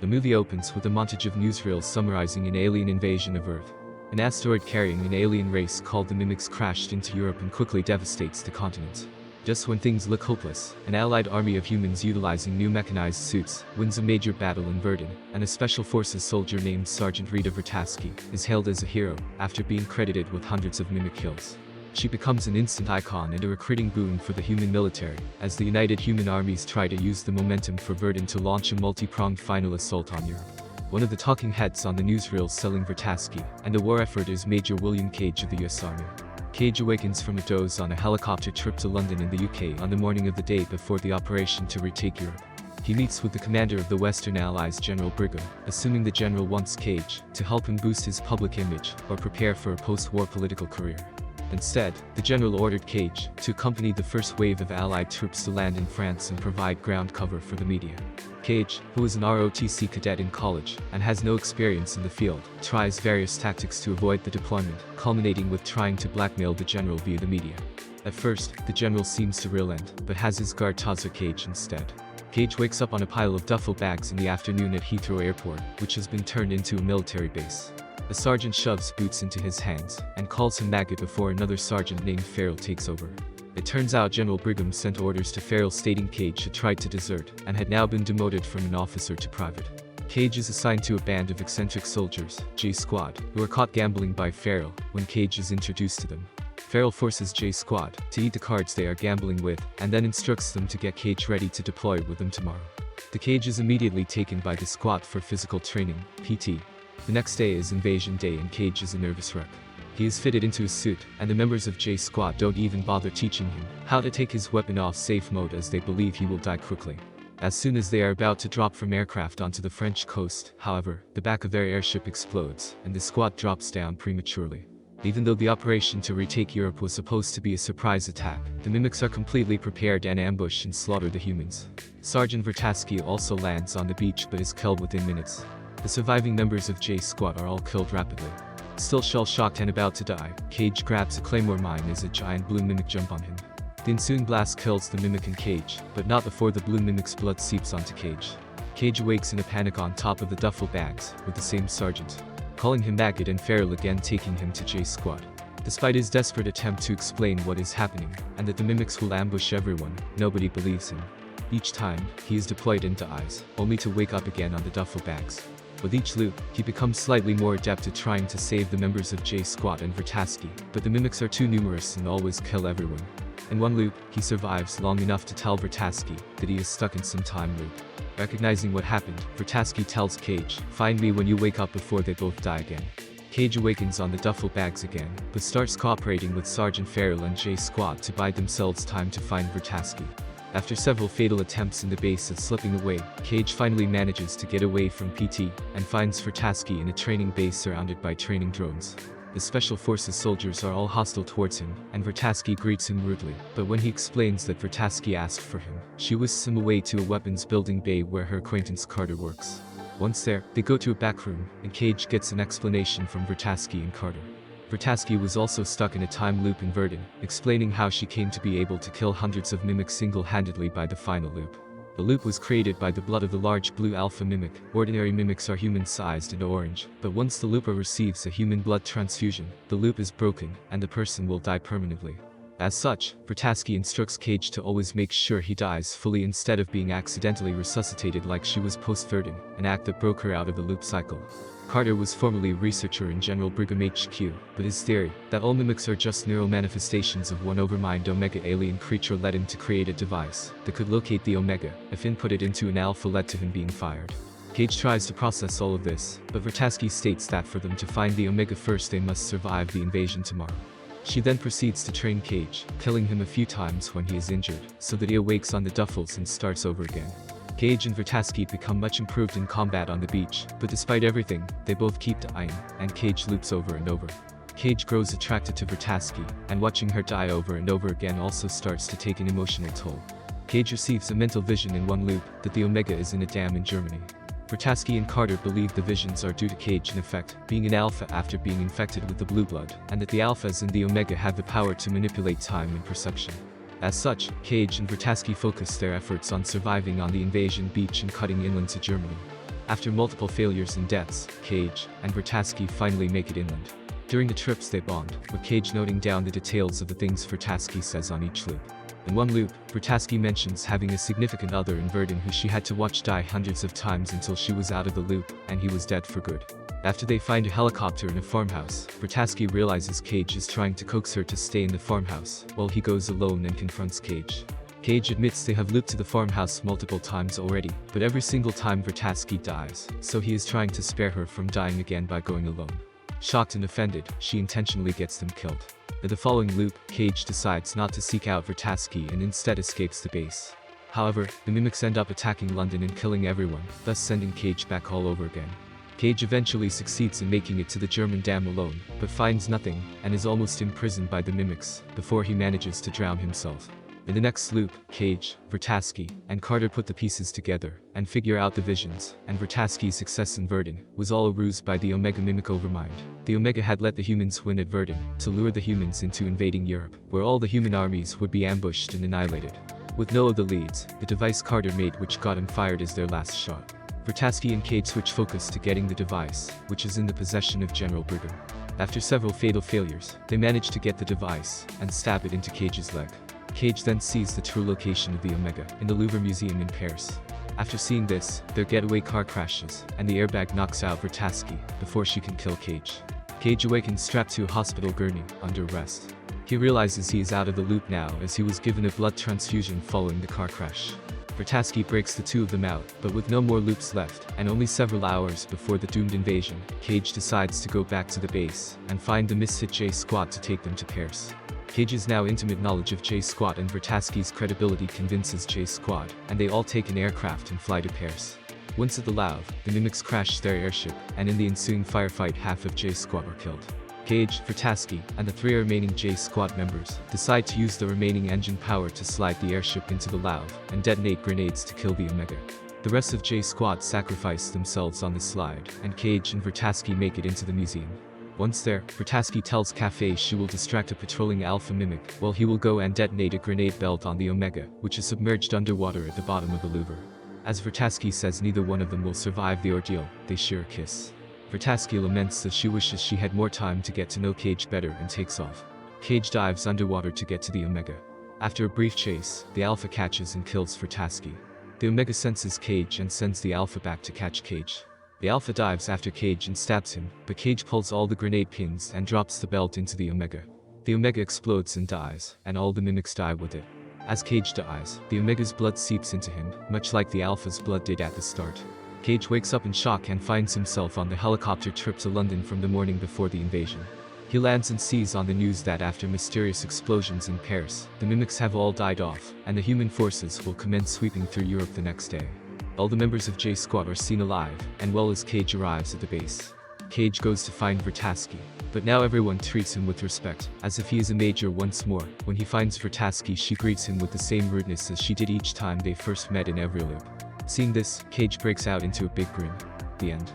The movie opens with a montage of newsreels summarizing an alien invasion of Earth. An asteroid carrying an alien race called the Mimics crashed into Europe and quickly devastates the continent. Just when things look hopeless, an allied army of humans utilizing new mechanized suits wins a major battle in Verdun, and a special forces soldier named Sergeant Rita Vertasky is hailed as a hero after being credited with hundreds of mimic kills. She becomes an instant icon and a recruiting boon for the human military, as the united human armies try to use the momentum for Verdun to launch a multi-pronged final assault on Europe. One of the talking heads on the newsreel selling Vertasky and the war effort is Major William Cage of the US Army. Cage awakens from a doze on a helicopter trip to London in the UK on the morning of the day before the operation to retake Europe. He meets with the commander of the Western Allies, General Brigham, assuming the general wants Cage to help him boost his public image or prepare for a post-war political career. Instead, the general ordered Cage to accompany the first wave of Allied troops to land in France and provide ground cover for the media. Cage, who is an ROTC cadet in college and has no experience in the field, tries various tactics to avoid the deployment, culminating with trying to blackmail the general via the media. At first, the general seems to relent, but has his guard taser Cage instead. Cage wakes up on a pile of duffel bags in the afternoon at Heathrow Airport, which has been turned into a military base. A sergeant shoves boots into his hands and calls him maggot before another sergeant named Farrell takes over. It turns out General Brigham sent orders to Farrell stating Cage had tried to desert and had now been demoted from an officer to private. Cage is assigned to a band of eccentric soldiers, J Squad, who are caught gambling by Farrell when Cage is introduced to them. Farrell forces J Squad to eat the cards they are gambling with and then instructs them to get Cage ready to deploy with them tomorrow. The Cage is immediately taken by the squad for physical training, PT. The next day is Invasion Day and Cage is a nervous wreck. He is fitted into a suit, and the members of J Squad don't even bother teaching him how to take his weapon off safe mode as they believe he will die quickly. As soon as they are about to drop from aircraft onto the French coast, however, the back of their airship explodes, and the squad drops down prematurely. Even though the operation to retake Europe was supposed to be a surprise attack, the Mimics are completely prepared and ambush and slaughter the humans. Sergeant Vertasky also lands on the beach but is killed within minutes. The surviving members of J Squad are all killed rapidly. Still shell-shocked and about to die, Cage grabs a claymore mine as a giant blue mimic jump on him. The ensuing blast kills the mimic and Cage, but not before the blue mimic's blood seeps onto Cage. Cage awakes in a panic on top of the duffel bags, with the same sergeant, calling him maggot and Farrell again taking him to J Squad. Despite his desperate attempt to explain what is happening, and that the mimics will ambush everyone, nobody believes him. Each time, he is deployed into eyes, only to wake up again on the duffel bags. With each loop, he becomes slightly more adept at trying to save the members of J Squad and Vertasky, but the mimics are too numerous and always kill everyone. In one loop, he survives long enough to tell Vertasky that he is stuck in some time loop. Recognizing what happened, Vertasky tells Cage, "Find me when you wake up," before they both die again. Cage awakens on the duffel bags again, but starts cooperating with Sergeant Farrell and J Squad to buy themselves time to find Vertasky. After several fatal attempts in the base at slipping away, Cage finally manages to get away from PT, and finds Vertasky in a training base surrounded by training drones. The Special Forces soldiers are all hostile towards him, and Vertasky greets him rudely, but when he explains that Vertasky asked for him, she whisks him away to a weapons building bay where her acquaintance Carter works. Once there, they go to a back room, and Cage gets an explanation from Vertasky and Carter. Vertasky was also stuck in a time loop in Verdun, explaining how she came to be able to kill hundreds of mimics single-handedly by the final loop. The loop was created by the blood of the large blue alpha mimic. Ordinary mimics are human-sized and orange, but once the looper receives a human blood transfusion, the loop is broken, and the person will die permanently. As such, Vertasky instructs Cage to always make sure he dies fully instead of being accidentally resuscitated like she was post-Verdun, an act that broke her out of the loop cycle. Carter was formerly a researcher in General Brigham HQ, but his theory that all mimics are just neural manifestations of one overmind Omega alien creature led him to create a device that could locate the Omega if inputted into an alpha led to him being fired. Cage tries to process all of this, but Vertasky states that for them to find the Omega first they must survive the invasion tomorrow. She then proceeds to train Cage, killing him a few times when he is injured, so that he awakes on the duffels and starts over again. Cage and Vertasky become much improved in combat on the beach, but despite everything, they both keep dying, and Cage loops over and over. Cage grows attracted to Vertasky, and watching her die over and over again also starts to take an emotional toll. Cage receives a mental vision in one loop that the Omega is in a dam in Germany. Vertasky and Carter believe the visions are due to Cage in effect being an alpha after being infected with the blue blood, and that the alphas and the Omega have the power to manipulate time and perception. As such, Cage and Vertasky focus their efforts on surviving on the invasion beach and cutting inland to Germany. After multiple failures and deaths, Cage and Vertasky finally make it inland. During the trips they bond, with Cage noting down the details of the things Vertasky says on each loop. In one loop, Vertasky mentions having a significant other in Verdun who she had to watch die hundreds of times until she was out of the loop, and he was dead for good. After they find a helicopter in a farmhouse, Vertasky realizes Cage is trying to coax her to stay in the farmhouse, while he goes alone and confronts Cage. Cage admits they have looped to the farmhouse multiple times already, but every single time Vertasky dies, so he is trying to spare her from dying again by going alone. Shocked and offended, she intentionally gets them killed. In the following loop, Cage decides not to seek out Vertasky and instead escapes the base. However, the mimics end up attacking London and killing everyone, thus sending Cage back all over again. Cage eventually succeeds in making it to the German dam alone, but finds nothing, and is almost imprisoned by the mimics, before he manages to drown himself. In the next loop, Cage, Vertasky, and Carter put the pieces together, and figure out the visions, and Vertasky's success in Verdun was all a ruse by the Omega mimic Overmind. The Omega had let the humans win at Verdun, to lure the humans into invading Europe, where all the human armies would be ambushed and annihilated. With no of the leads, the device Carter made which got him fired is their last shot. Vertasky and Cage switch focus to getting the device, which is in the possession of General Berger. After several fatal failures, they manage to get the device, and stab it into Cage's leg. Cage then sees the true location of the Omega in the Louvre Museum in Paris. After seeing this, their getaway car crashes, and the airbag knocks out Vertasky before she can kill Cage. Cage awakens strapped to a hospital gurney, under arrest. He realizes he is out of the loop now as he was given a blood transfusion following the car crash. Vertasky breaks the two of them out, but with no more loops left, and only several hours before the doomed invasion, Cage decides to go back to the base, and find the misfit J Squad to take them to Paris. Cage's now intimate knowledge of J Squad and Vertasky's credibility convinces J Squad, and they all take an aircraft and fly to Paris. Once at the Louvre, the mimics crash their airship, and in the ensuing firefight half of J Squad are killed. Cage, Vertasky, and the three remaining J Squad members decide to use the remaining engine power to slide the airship into the Louvre and detonate grenades to kill the Omega. The rest of J Squad sacrifice themselves on the slide, and Cage and Vertasky make it into the museum. Once there, Vertasky tells Cafe she will distract a patrolling Alpha Mimic, while he will go and detonate a grenade belt on the Omega, which is submerged underwater at the bottom of the Louvre. As Vertasky says neither one of them will survive the ordeal, they share a kiss. Vertasky laments that she wishes she had more time to get to know Cage better and takes off. Cage dives underwater to get to the Omega. After a brief chase, the Alpha catches and kills Vertasky. The Omega senses Cage and sends the Alpha back to catch Cage. The Alpha dives after Cage and stabs him, but Cage pulls all the grenade pins and drops the belt into the Omega. The Omega explodes and dies, and all the mimics die with it. As Cage dies, the Omega's blood seeps into him, much like the Alpha's blood did at the start. Cage wakes up in shock and finds himself on the helicopter trip to London from the morning before the invasion. He lands and sees on the news that after mysterious explosions in Paris, the mimics have all died off, and the human forces will commence sweeping through Europe the next day. All the members of J Squad are seen alive, and well as Cage arrives at the base. Cage goes to find Vertasky, but now everyone treats him with respect, as if he is a major once more. When he finds Vertasky, she greets him with the same rudeness as she did each time they first met in every loop. Seeing this, Cage breaks out into a big grin. The end.